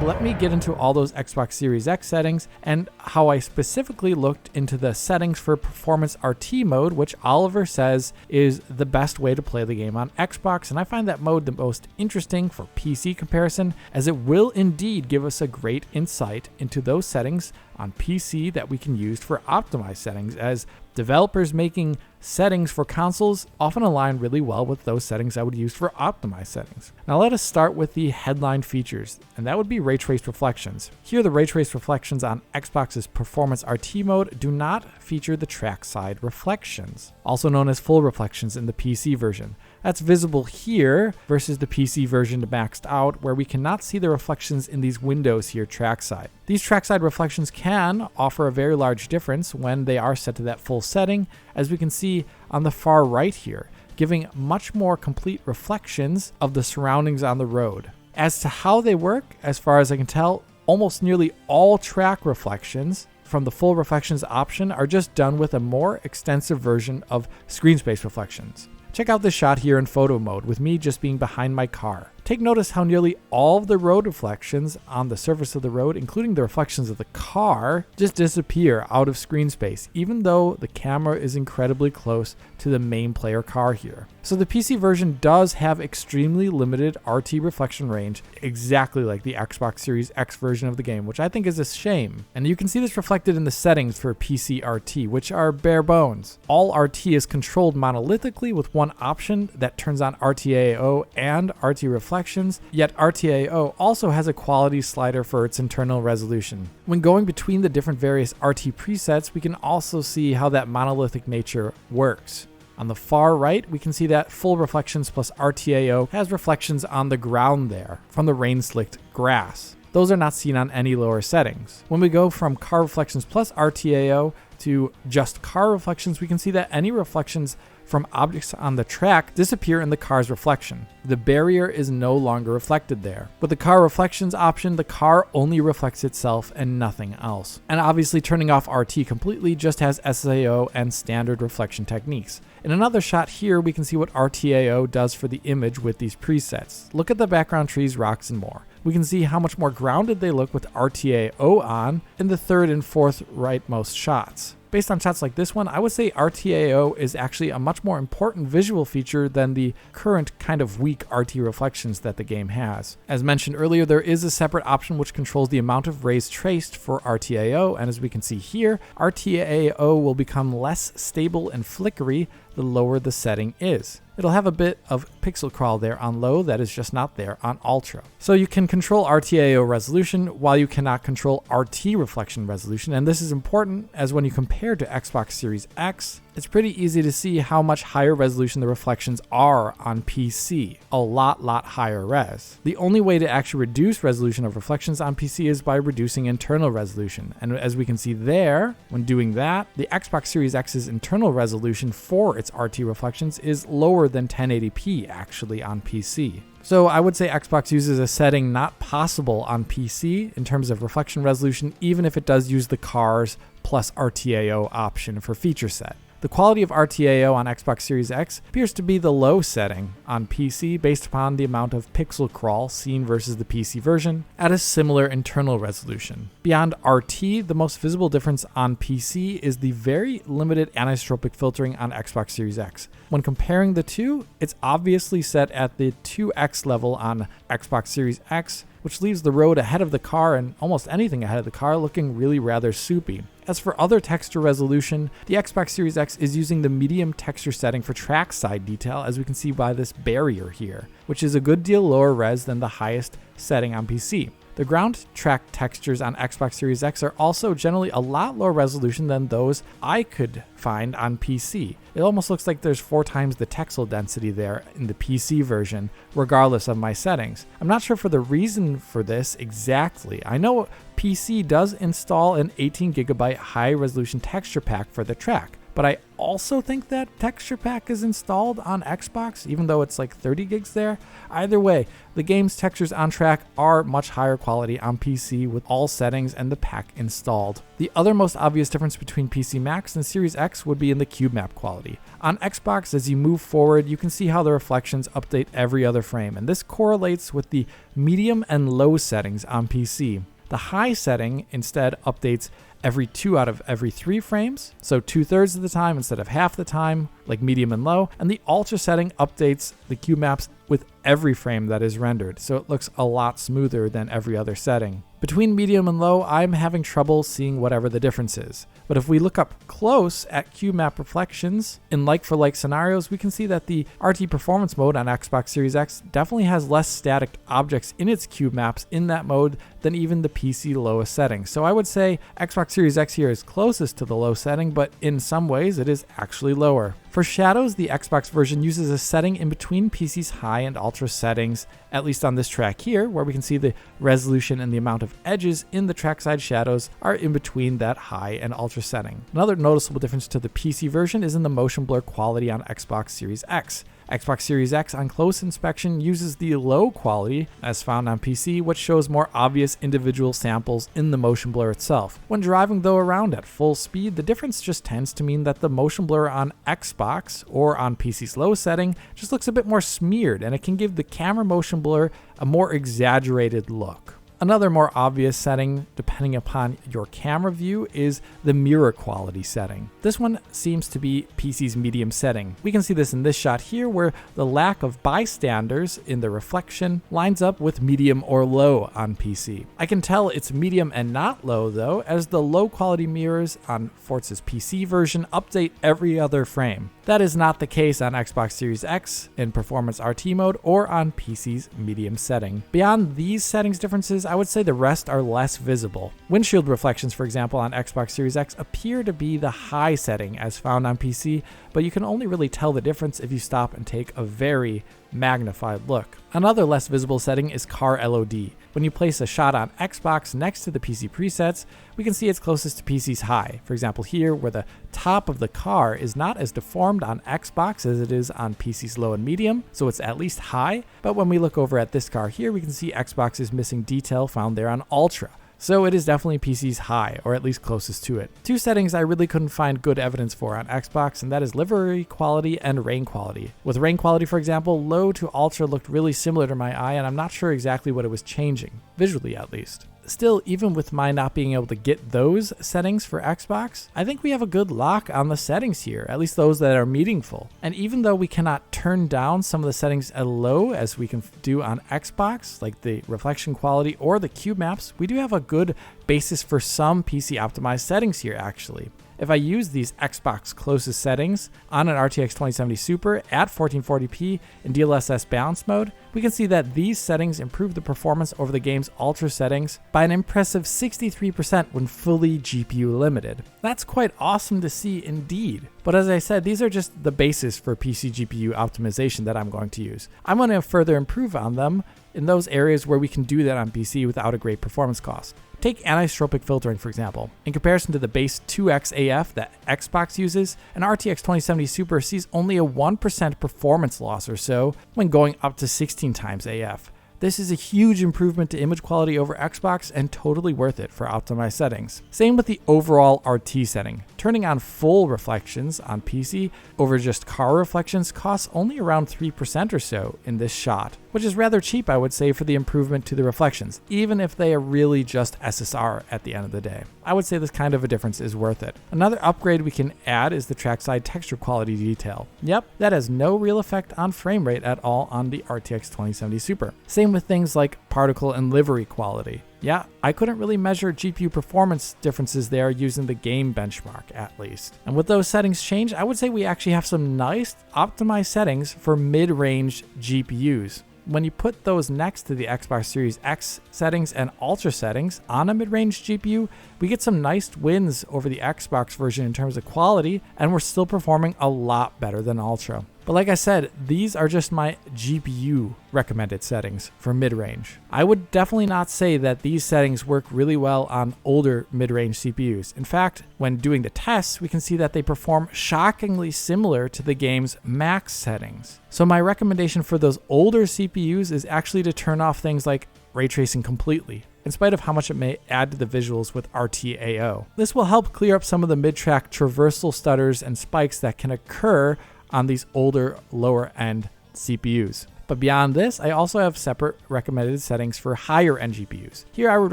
let me get into all those Xbox Series X settings and how I specifically looked into the settings for Performance RT mode, which Oliver says is the best way to play the game on Xbox, and I find that mode the most interesting for PC comparison, as it will indeed give us a great insight into those settings on PC that we can use for optimized settings, as developers making settings for consoles often align really well with those settings I would use for optimized settings. Now let us start with the headline features, and that would be ray trace reflections. Here the ray trace reflections on Xbox's Performance RT mode do not feature the trackside reflections, also known as full reflections in the PC version. That's visible here versus the PC version maxed out, where we cannot see the reflections in these windows here trackside. These trackside reflections can offer a very large difference when they are set to that full setting, as we can see on the far right here, giving much more complete reflections of the surroundings on the road. As to how they work, as far as I can tell, almost nearly all track reflections from the full reflections option are just done with a more extensive version of screen space reflections. Check out this shot here in photo mode with me just being behind my car. Take notice how nearly all of the road reflections on the surface of the road, including the reflections of the car, just disappear out of screen space, even though the camera is incredibly close to the main player car here. So the PC version does have extremely limited RT reflection range, exactly like the Xbox Series X version of the game, which I think is a shame. And you can see this reflected in the settings for PC RT, which are bare bones. All RT is controlled monolithically with one option that turns on RTAO and RT reflections, yet RTAO also has a quality slider for its internal resolution. When going between the different various RT presets, we can also see how that monolithic nature works. On the far right, we can see that full reflections plus RTAO has reflections on the ground there from the rain-slicked grass. Those are not seen on any lower settings. When we go from car reflections plus RTAO to just car reflections, we can see that any reflections from objects on the track disappear in the car's reflection. The barrier is no longer reflected there. With the car reflections option, the car only reflects itself and nothing else. And obviously turning off RT completely just has SAO and standard reflection techniques. In another shot here, we can see what RTAO does for the image with these presets. Look at the background trees, rocks, and more. We can see how much more grounded they look with RTAO on in the third and fourth rightmost shots. Based on shots like this one, I would say RTAO is actually a much more important visual feature than the current kind of weak RT reflections that the game has. As mentioned earlier, there is a separate option which controls the amount of rays traced for RTAO, and as we can see here, RTAO will become less stable and flickery the lower the setting is. It'll have a bit of pixel crawl there on low that is just not there on ultra. So you can control RTAO resolution while you cannot control RT reflection resolution, and this is important as when you compare to Xbox Series X, it's pretty easy to see how much higher resolution the reflections are on PC. A lot higher res. The only way to actually reduce resolution of reflections on PC is by reducing internal resolution. And as we can see there, when doing that, the Xbox Series X's internal resolution for its RT reflections is lower than 1080p actually on PC. So I would say Xbox uses a setting not possible on PC in terms of reflection resolution, even if it does use the cars plus RTAO option for feature set. The quality of RTAO on Xbox Series X appears to be the low setting on PC based upon the amount of pixel crawl seen versus the PC version at a similar internal resolution. Beyond RT, the most visible difference on PC is the very limited anisotropic filtering on Xbox Series X. When comparing the two, it's obviously set at the 2x level on Xbox Series X, which leaves the road ahead of the car and almost anything ahead of the car looking really rather soupy. As for other texture resolution, the Xbox Series X is using the medium texture setting for trackside detail, as we can see by this barrier here, which is a good deal lower res than the highest setting on PC. The ground track textures on Xbox Series X are also generally a lot lower resolution than those I could find on PC. It almost looks like there's 4 times the texel density there in the PC version, regardless of my settings. I'm not sure for the reason for this exactly. I know PC does install an 18GB high resolution texture pack for the track, but I also think that texture pack is installed on Xbox, even though it's like 30 gigs there. Either way, the game's textures on track are much higher quality on PC with all settings and the pack installed. The other most obvious difference between PC Max and Series X would be in the cube map quality. On Xbox, as you move forward, you can see how the reflections update every other frame, and this correlates with the medium and low settings on PC. The high setting instead updates every 2 out of every 3 frames, so 2/3 of the time instead of half the time, like medium and low, and the ultra setting updates the cube maps with every frame that is rendered, so it looks a lot smoother than every other setting. Between medium and low, I'm having trouble seeing whatever the difference is. But if we look up close at cube map reflections in like-for-like scenarios, we can see that the RT Performance mode on Xbox Series X definitely has less static objects in its cube maps in that mode than even the PC lowest setting. So I would say Xbox Series X here is closest to the low setting, but in some ways it is actually lower. For shadows, the Xbox version uses a setting in between PC's high and ultra settings, at least on this track here, where we can see the resolution and the amount of edges in the trackside shadows are in between that high and ultra setting. Another noticeable difference to the PC version is in the motion blur quality on Xbox Series X. Xbox Series X on close inspection uses the low quality as found on PC, which shows more obvious individual samples in the motion blur itself. When driving though around at full speed, the difference just tends to mean that the motion blur on Xbox or on PC's low setting just looks a bit more smeared, and it can give the camera motion blur a more exaggerated look. Another more obvious setting, depending upon your camera view, is the mirror quality setting. This one seems to be PC's medium setting. We can see this in this shot here, where the lack of bystanders in the reflection lines up with medium or low on PC. I can tell it's medium and not low though, as the low quality mirrors on Forza's PC version update every other frame. That is not the case on Xbox Series X in Performance RT mode or on PC's medium setting. Beyond these settings differences, I would say the rest are less visible. Windshield reflections, for example, on Xbox Series X appear to be the high setting as found on PC, but you can only really tell the difference if you stop and take a very magnified look. Another less visible setting is car LOD. When you place a shot on Xbox next to the PC presets, we can see it's closest to PC's high. For example, here where the top of the car is not as deformed on Xbox as it is on PC's low and medium, so it's at least high. But when we look over at this car here, we can see Xbox is missing detail found there on Ultra. So it is definitely PC's high, or at least closest to it. Two settings I really couldn't find good evidence for on Xbox, and that is livery quality and rain quality. With rain quality, for example, low to ultra looked really similar to my eye, and I'm not sure exactly what it was changing, visually at least. Still, even with my not being able to get those settings for Xbox, I think we have a good lock on the settings here, at least those that are meaningful. And even though we cannot turn down some of the settings as low as we can do on Xbox, like the reflection quality or the cube maps, we do have a good basis for some PC optimized settings here actually. If I use these Xbox closest settings on an RTX 2070 Super at 1440p in DLSS balance mode, we can see that these settings improve the performance over the game's ultra settings by an impressive 63% when fully GPU limited. That's quite awesome to see indeed. But as I said, these are just the basis for PC GPU optimization that I'm going to use. I'm going to further improve on them in those areas where we can do that on PC without a great performance cost. Take anisotropic filtering, for example. In comparison to the base 2x AF that Xbox uses, an RTX 2070 Super sees only a 1% performance loss or so when going up to 16 times AF. This is a huge improvement to image quality over Xbox and totally worth it for optimized settings. Same with the overall RT setting. Turning on full reflections on PC over just car reflections costs only around 3% or so in this shot, which is rather cheap, I would say, for the improvement to the reflections, even if they are really just SSR at the end of the day. I would say this kind of a difference is worth it. Another upgrade we can add is the trackside texture quality detail. Yep, that has no real effect on frame rate at all on the RTX 2070 Super. Same with things like particle and livery quality. Yeah, I couldn't really measure GPU performance differences there using the game benchmark at least. And with those settings changed, I would say we actually have some nice optimized settings for mid-range GPUs. When you put those next to the Xbox Series X settings and Ultra settings on a mid-range GPU, we get some nice wins over the Xbox version in terms of quality, and we're still performing a lot better than Ultra. But like I said, these are just my GPU recommended settings for mid-range. I would definitely not say that these settings work really well on older mid-range CPUs. In fact, when doing the tests, we can see that they perform shockingly similar to the game's max settings. So my recommendation for those older CPUs is actually to turn off things like ray tracing completely, in spite of how much it may add to the visuals with RTAO. This will help clear up some of the mid-track traversal stutters and spikes that can occur on these older, lower-end CPUs. But beyond this, I also have separate recommended settings for higher-end GPUs. Here I would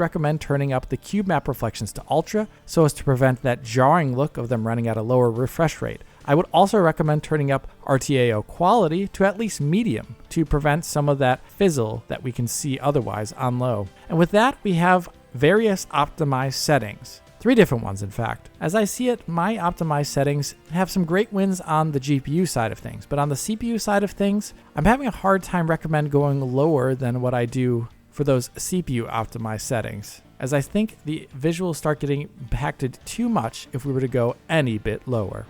recommend turning up the cube map reflections to ultra so as to prevent that jarring look of them running at a lower refresh rate. I would also recommend turning up RTAO quality to at least medium to prevent some of that fizzle that we can see otherwise on low. And with that, we have various optimized settings. 3 different ones, in fact. As I see it, my optimized settings have some great wins on the GPU side of things, but on the CPU side of things, I'm having a hard time recommend going lower than what I do for those CPU optimized settings, as I think the visuals start getting impacted too much if we were to go any bit lower.